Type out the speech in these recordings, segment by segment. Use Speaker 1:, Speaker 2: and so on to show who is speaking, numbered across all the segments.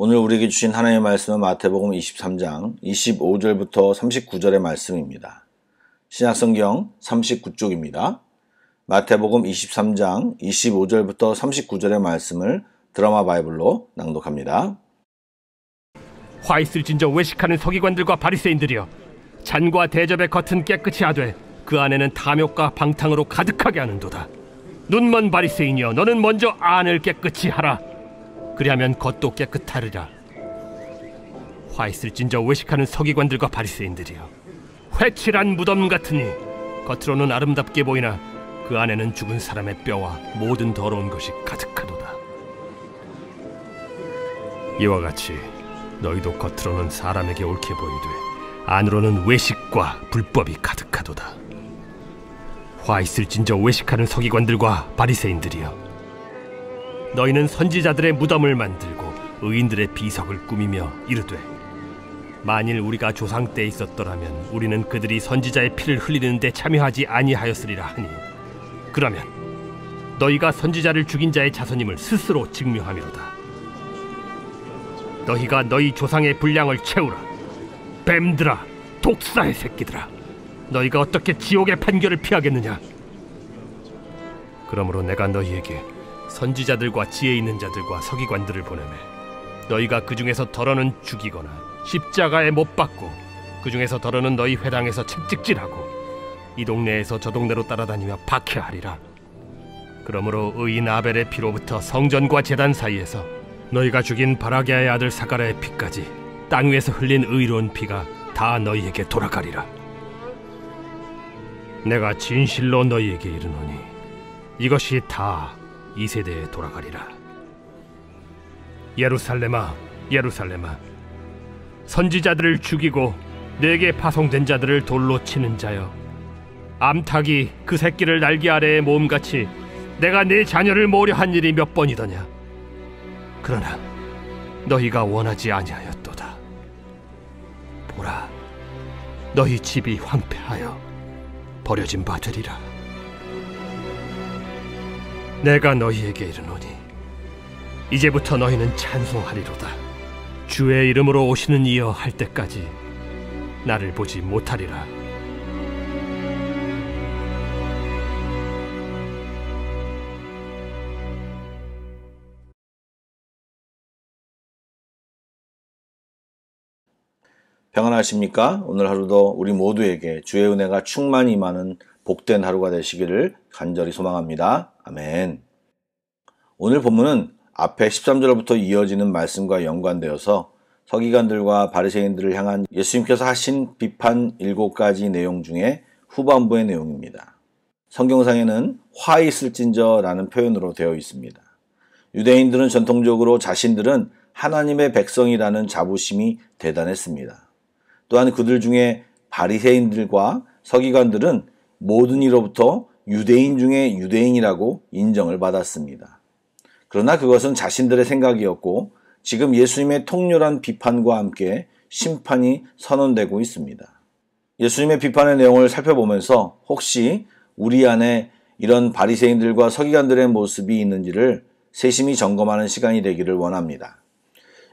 Speaker 1: 오늘 우리에게 주신 하나님의 말씀은 마태복음 23장 25절부터 39절의 말씀입니다. 신약성경 39쪽입니다. 마태복음 23장 25절부터 39절의 말씀을 드라마 바이블로 낭독합니다.
Speaker 2: 화 있을진저 외식하는 서기관들과 바리새인들이여, 잔과 대접의 겉은 깨끗이 하되 그 안에는 탐욕과 방탕으로 가득하게 하는도다. 눈먼 바리새인이여, 너는 먼저 안을 깨끗이 하라. 그리하면 겉도 깨끗하리라. 화 있을진저 외식하는 서기관들과 바리새인들이여, 회칠한 무덤 같으니 겉으로는 아름답게 보이나 그 안에는 죽은 사람의 뼈와 모든 더러운 것이 가득하도다. 이와 같이 너희도 겉으로는 사람에게 옳게 보이되 안으로는 외식과 불법이 가득하도다. 화 있을진저 외식하는 서기관들과 바리새인들이여, 너희는 선지자들의 무덤을 만들고 의인들의 비석을 꾸미며 이르되, 만일 우리가 조상 때에 있었더라면 우리는 그들이 선지자의 피를 흘리는데 참여하지 아니하였으리라 하니, 그러면 너희가 선지자를 죽인 자의 자손임을 스스로 증명함이로다. 너희가 너희 조상의 분량을 채우라. 뱀들아, 독사의 새끼들아, 너희가 어떻게 지옥의 판결을 피하겠느냐? 그러므로 내가 너희에게 선지자들과 지혜 있는 자들과 서기관들을 보내매, 너희가 그 중에서 더러는 죽이거나 십자가에 못 박고, 그 중에서 더러는 너희 회당에서 채찍질하고 이 동네에서 저 동네로 따라다니며 박해하리라. 그러므로 의인 아벨의 피로부터 성전과 제단 사이에서 너희가 죽인 바라게아의 아들 사가랴의 피까지 땅 위에서 흘린 의로운 피가 다 너희에게 돌아가리라. 내가 진실로 너희에게 이르노니 이것이 다 이 세대에 돌아가리라. 예루살렘아, 예루살렘아, 선지자들을 죽이고 내게 파송된 자들을 돌로 치는 자여, 암탉이 그 새끼를 날개 아래에 모음같이 내가 네 자녀를 모으려 한 일이 몇 번이더냐? 그러나 너희가 원하지 아니하였도다. 보라, 너희 집이 황폐하여 버려진 바 되리라. 내가 너희에게 이르노니 이제부터 너희는 찬송하리로다. 주의 이름으로 오시는 이여 할 때까지 나를 보지 못하리라.
Speaker 1: 평안하십니까? 오늘 하루도 우리 모두에게 주의 은혜가 충만히 임하는 복된 하루가 되시기를 간절히 소망합니다. 아멘. 오늘 본문은 앞에 13절부터 이어지는 말씀과 연관되어서 서기관들과 바리새인들을 향한 예수님께서 하신 비판 7가지 내용 중에 후반부의 내용입니다. 성경상에는 화 있을진저라는 표현으로 되어 있습니다. 유대인들은 전통적으로 자신들은 하나님의 백성이라는 자부심이 대단했습니다. 또한 그들 중에 바리새인들과 서기관들은 모든 이로부터 유대인 중에 유대인이라고 인정을 받았습니다. 그러나 그것은 자신들의 생각이었고, 지금 예수님의 통렬한 비판과 함께 심판이 선언되고 있습니다. 예수님의 비판의 내용을 살펴보면서 혹시 우리 안에 이런 바리새인들과 서기관들의 모습이 있는지를 세심히 점검하는 시간이 되기를 원합니다.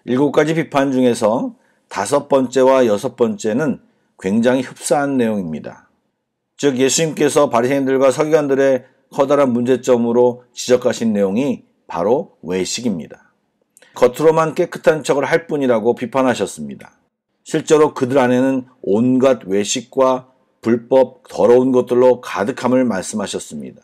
Speaker 1: 7가지 비판 중에서 5번째와 6번째는 굉장히 흡사한 내용입니다. 즉, 예수님께서 바리새인들과 서기관들의 커다란 문제점으로 지적하신 내용이 바로 외식입니다. 겉으로만 깨끗한 척을 할 뿐이라고 비판하셨습니다. 실제로 그들 안에는 온갖 외식과 불법, 더러운 것들로 가득함을 말씀하셨습니다.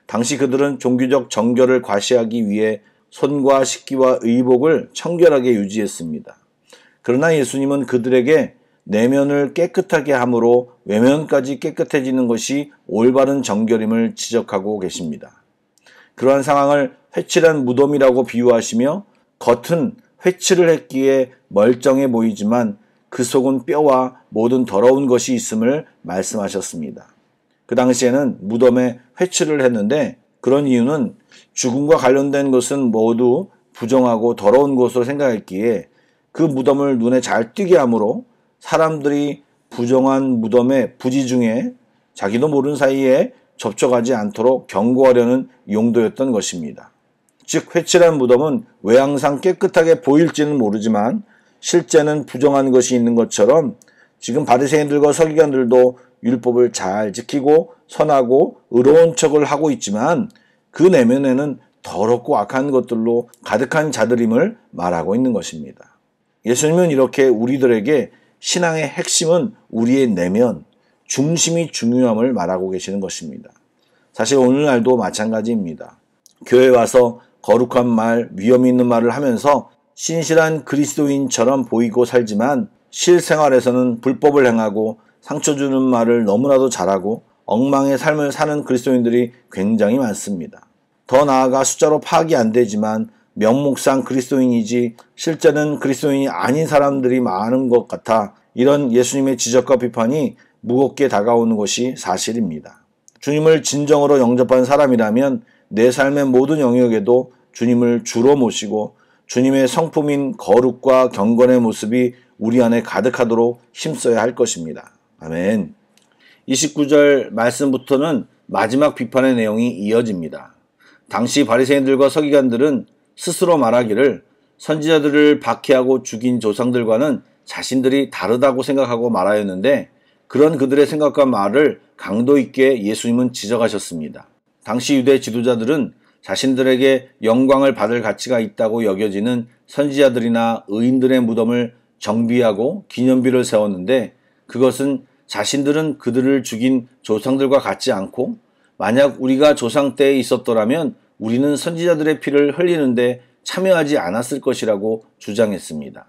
Speaker 1: 당시 그들은 종교적 정결을 과시하기 위해 손과 식기와 의복을 청결하게 유지했습니다. 그러나 예수님은 그들에게 내면을 깨끗하게 함으로 외면까지 깨끗해지는 것이 올바른 정결임을 지적하고 계십니다. 그러한 상황을 회칠한 무덤이라고 비유하시며, 겉은 회칠을 했기에 멀쩡해 보이지만 그 속은 뼈와 모든 더러운 것이 있음을 말씀하셨습니다. 그 당시에는 무덤에 회칠을 했는데, 그런 이유는 죽음과 관련된 것은 모두 부정하고 더러운 것으로 생각했기에 그 무덤을 눈에 잘 띄게 함으로 사람들이 부정한 무덤의 부지 중에 자기도 모르는 사이에 접촉하지 않도록 경고하려는 용도였던 것입니다. 즉 회칠한 무덤은 외양상 깨끗하게 보일지는 모르지만 실제는 부정한 것이 있는 것처럼 지금 바리새인들과 서기관들도 율법을 잘 지키고 선하고 의로운 척을 하고 있지만 그 내면에는 더럽고 악한 것들로 가득한 자들임을 말하고 있는 것입니다. 예수님은 이렇게 우리들에게 신앙의 핵심은 우리의 내면, 중심이 중요함을 말하고 계시는 것입니다. 사실 오늘날도 마찬가지입니다. 교회 와서 거룩한 말, 위험 있는 말을 하면서 신실한 그리스도인처럼 보이고 살지만 실생활에서는 불법을 행하고 상처 주는 말을 너무나도 잘하고 엉망의 삶을 사는 그리스도인들이 굉장히 많습니다. 더 나아가 숫자로 파악이 안 되지만 명목상 그리스도인이지 실제는 그리스도인이 아닌 사람들이 많은 것 같아 이런 예수님의 지적과 비판이 무겁게 다가오는 것이 사실입니다. 주님을 진정으로 영접한 사람이라면 내 삶의 모든 영역에도 주님을 주로 모시고 주님의 성품인 거룩과 경건의 모습이 우리 안에 가득하도록 힘써야 할 것입니다. 아멘. 29절 말씀부터는 마지막 비판의 내용이 이어집니다. 당시 바리새인들과 서기관들은 스스로 말하기를 선지자들을 박해하고 죽인 조상들과는 자신들이 다르다고 생각하고 말하였는데 그런 그들의 생각과 말을 강도 있게 예수님은 지적하셨습니다. 당시 유대 지도자들은 자신들에게 영광을 받을 가치가 있다고 여겨지는 선지자들이나 의인들의 무덤을 정비하고 기념비를 세웠는데 그것은 자신들은 그들을 죽인 조상들과 같지 않고 만약 우리가 조상 때에 있었더라면 우리는 선지자들의 피를 흘리는데 참여하지 않았을 것이라고 주장했습니다.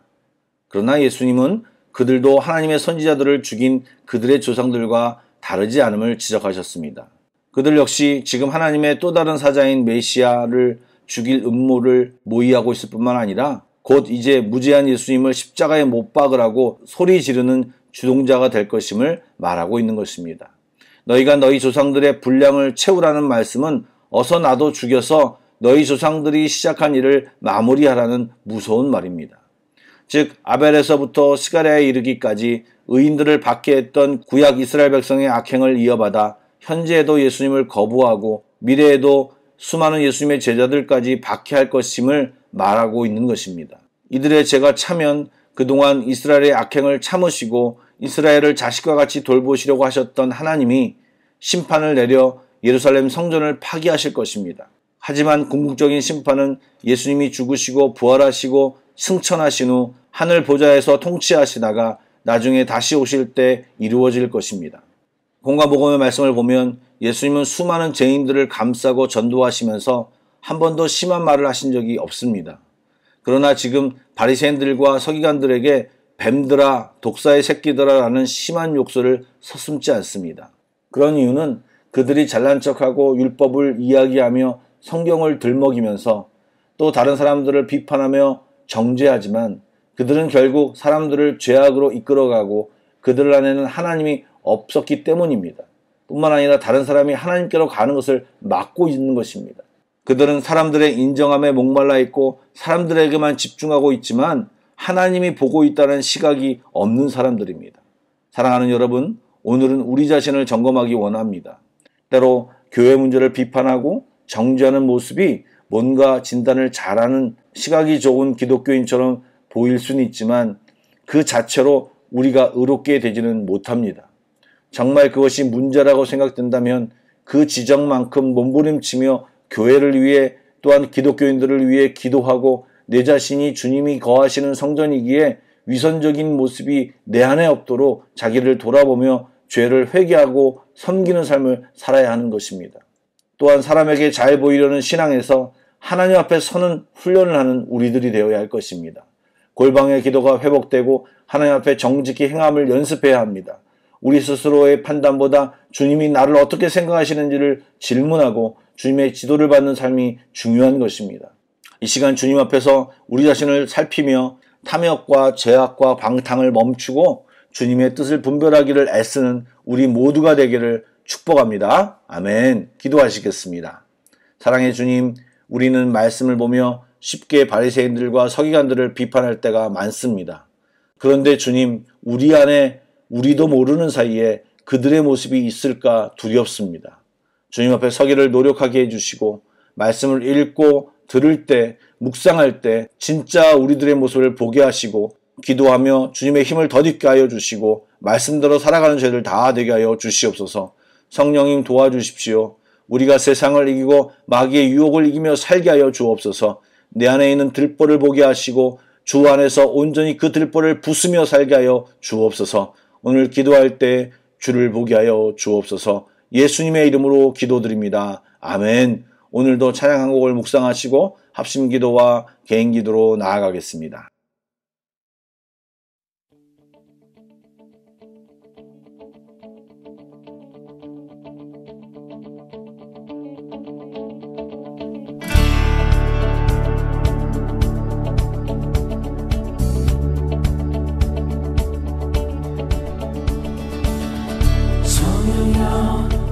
Speaker 1: 그러나 예수님은 그들도 하나님의 선지자들을 죽인 그들의 조상들과 다르지 않음을 지적하셨습니다. 그들 역시 지금 하나님의 또 다른 사자인 메시아를 죽일 음모를 모의하고 있을 뿐만 아니라 곧 이제 무죄한 예수님을 십자가에 못 박으라고 소리 지르는 주동자가 될 것임을 말하고 있는 것입니다. 너희가 너희 조상들의 분량을 채우라는 말씀은 어서 나도 죽여서 너희 조상들이 시작한 일을 마무리하라는 무서운 말입니다. 즉 아벨에서부터 스가랴에 이르기까지 의인들을 박해했던 구약 이스라엘 백성의 악행을 이어받아 현재에도 예수님을 거부하고 미래에도 수많은 예수님의 제자들까지 박해할 것임을 말하고 있는 것입니다. 이들의 죄가 차면 그동안 이스라엘의 악행을 참으시고 이스라엘을 자식과 같이 돌보시려고 하셨던 하나님이 심판을 내려 예루살렘 성전을 파기하실 것입니다. 하지만 궁극적인 심판은 예수님이 죽으시고 부활하시고 승천하신 후 하늘 보좌에서 통치하시다가 나중에 다시 오실 때 이루어질 것입니다. 공과 복음의 말씀을 보면 예수님은 수많은 죄인들을 감싸고 전도하시면서 한 번도 심한 말을 하신 적이 없습니다. 그러나 지금 바리새인들과 서기관들에게 뱀들아, 독사의 새끼들아 라는 심한 욕설을 서슴지 않습니다. 그런 이유는 그들이 잘난 척하고 율법을 이야기하며 성경을 들먹이면서 또 다른 사람들을 비판하며 정죄하지만 그들은 결국 사람들을 죄악으로 이끌어가고 그들 안에는 하나님이 없었기 때문입니다. 뿐만 아니라 다른 사람이 하나님께로 가는 것을 막고 있는 것입니다. 그들은 사람들의 인정함에 목말라 있고 사람들에게만 집중하고 있지만 하나님이 보고 있다는 시각이 없는 사람들입니다. 사랑하는 여러분, 오늘은 우리 자신을 점검하기 원합니다. 때로 교회 문제를 비판하고 정죄하는 모습이 뭔가 진단을 잘하는 시각이 좋은 기독교인처럼 보일 수는 있지만 그 자체로 우리가 의롭게 되지는 못합니다. 정말 그것이 문제라고 생각된다면 그 지적만큼 몸부림치며 교회를 위해 또한 기독교인들을 위해 기도하고 내 자신이 주님이 거하시는 성전이기에 위선적인 모습이 내 안에 없도록 자기를 돌아보며 죄를 회개하고 섬기는 삶을 살아야 하는 것입니다. 또한 사람에게 잘 보이려는 신앙에서 하나님 앞에 서는 훈련을 하는 우리들이 되어야 할 것입니다. 골방의 기도가 회복되고 하나님 앞에 정직히 행함을 연습해야 합니다. 우리 스스로의 판단보다 주님이 나를 어떻게 생각하시는지를 질문하고 주님의 지도를 받는 삶이 중요한 것입니다. 이 시간 주님 앞에서 우리 자신을 살피며 탐욕과 죄악과 방탕을 멈추고 주님의 뜻을 분별하기를 애쓰는 우리 모두가 되기를 축복합니다. 아멘. 기도하시겠습니다. 사랑의 주님, 우리는 말씀을 보며 쉽게 바리새인들과 서기관들을 비판할 때가 많습니다. 그런데 주님, 우리 안에 우리도 모르는 사이에 그들의 모습이 있을까 두렵습니다. 주님 앞에 서기를 노력하게 해주시고 말씀을 읽고 들을 때, 묵상할 때 진짜 우리들의 모습을 보게 하시고 기도하며 주님의 힘을 덧입게 하여 주시고 말씀대로 살아가는 저희들 다 되게 하여 주시옵소서. 성령님 도와주십시오. 우리가 세상을 이기고 마귀의 유혹을 이기며 살게 하여 주옵소서. 내 안에 있는 들보를 보게 하시고 주 안에서 온전히 그 들보를 부수며 살게 하여 주옵소서. 오늘 기도할 때 주를 보게 하여 주옵소서. 예수님의 이름으로 기도드립니다. 아멘. 오늘도 찬양 한 곡을 묵상하시고 합심기도와 개인기도로 나아가겠습니다.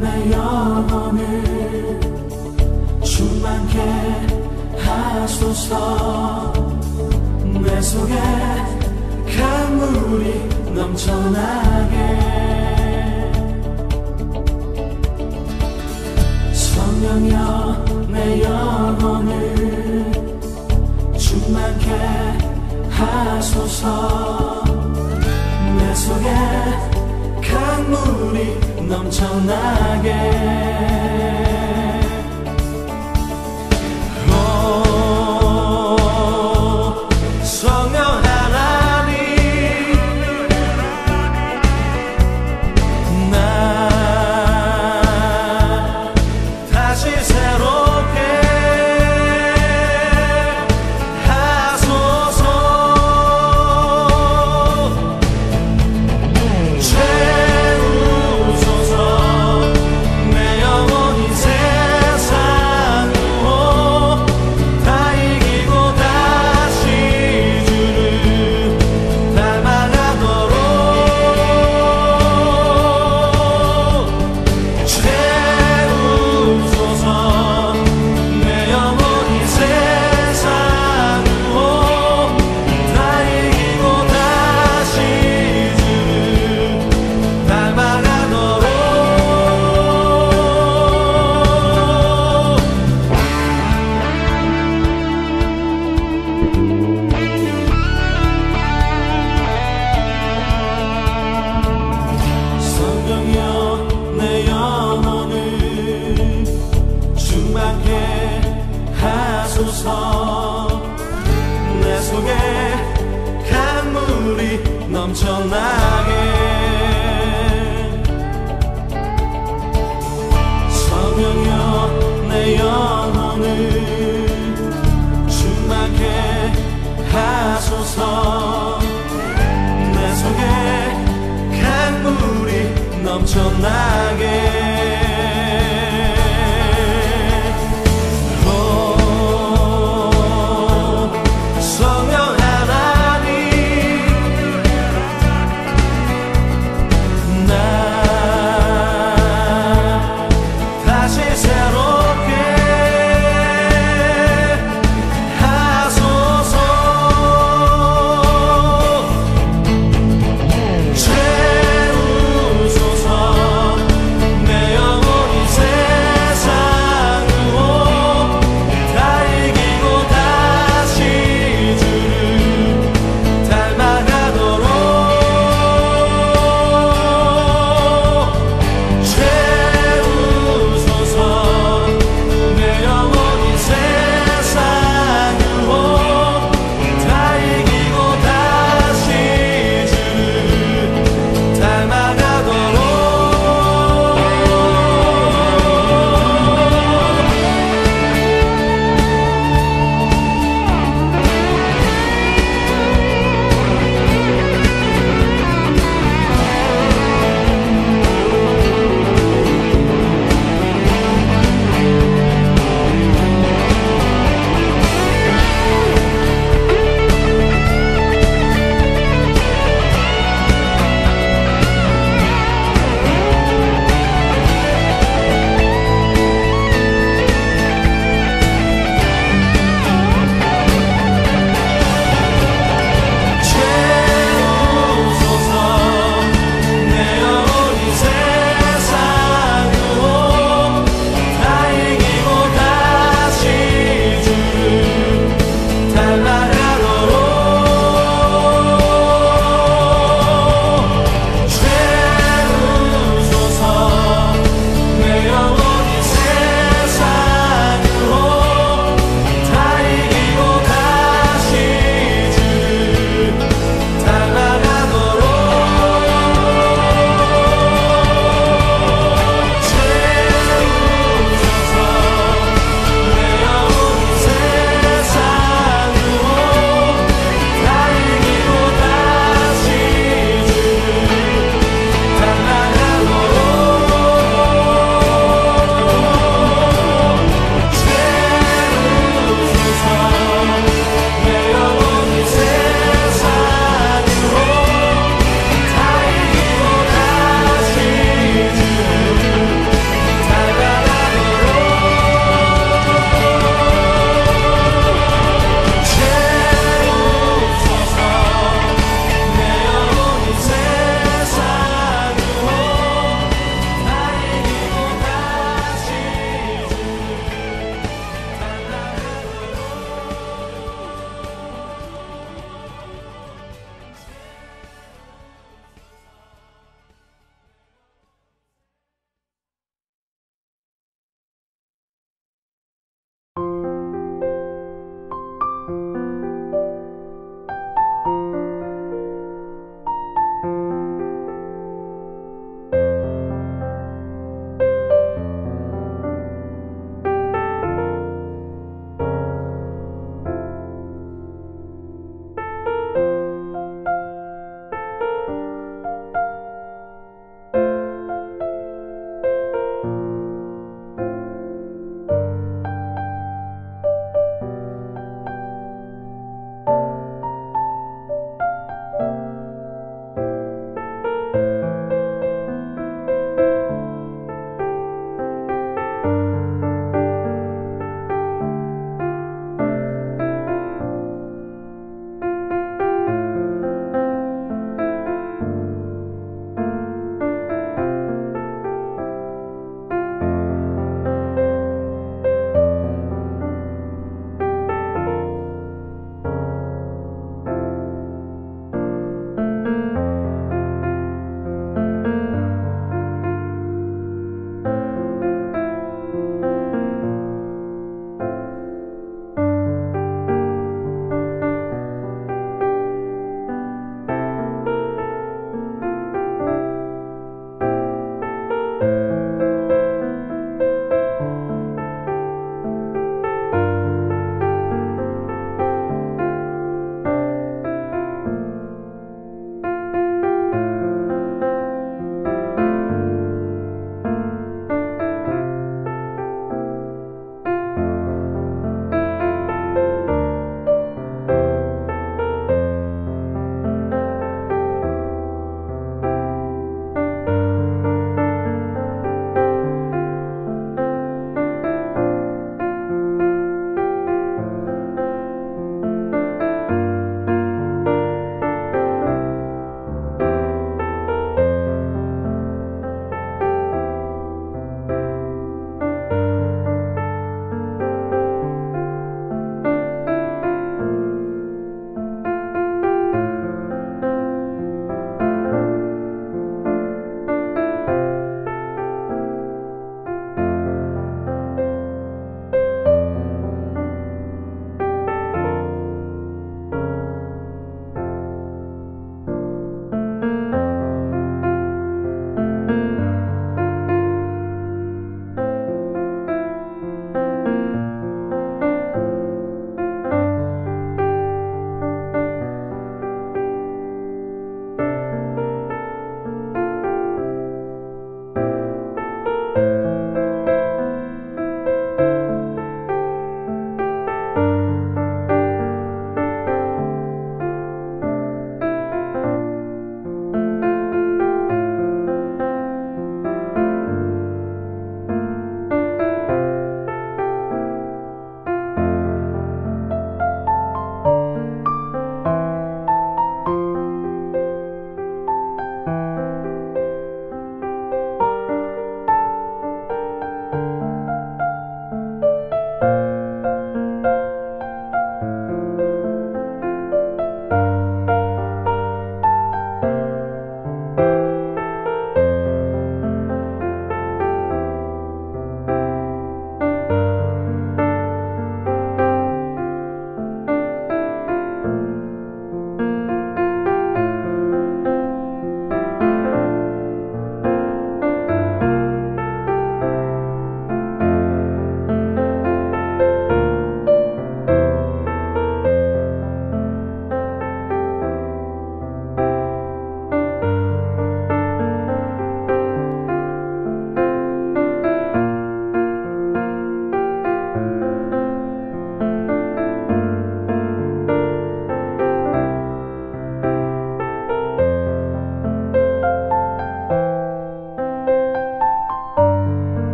Speaker 3: 내 영혼을 충만케 하소서. 내 속에 강물이 넘쳐나게. 성령여 내 영혼을 충만케 하소서. 내 속에 강물이 넘쳐나게. 성령 하나님, 나 다시 새롭게 하소서. 내 속에 강물이 넘쳐나게. 성령여 내 영혼을 충만케 하소서. 내 속에 강물이 넘쳐나게.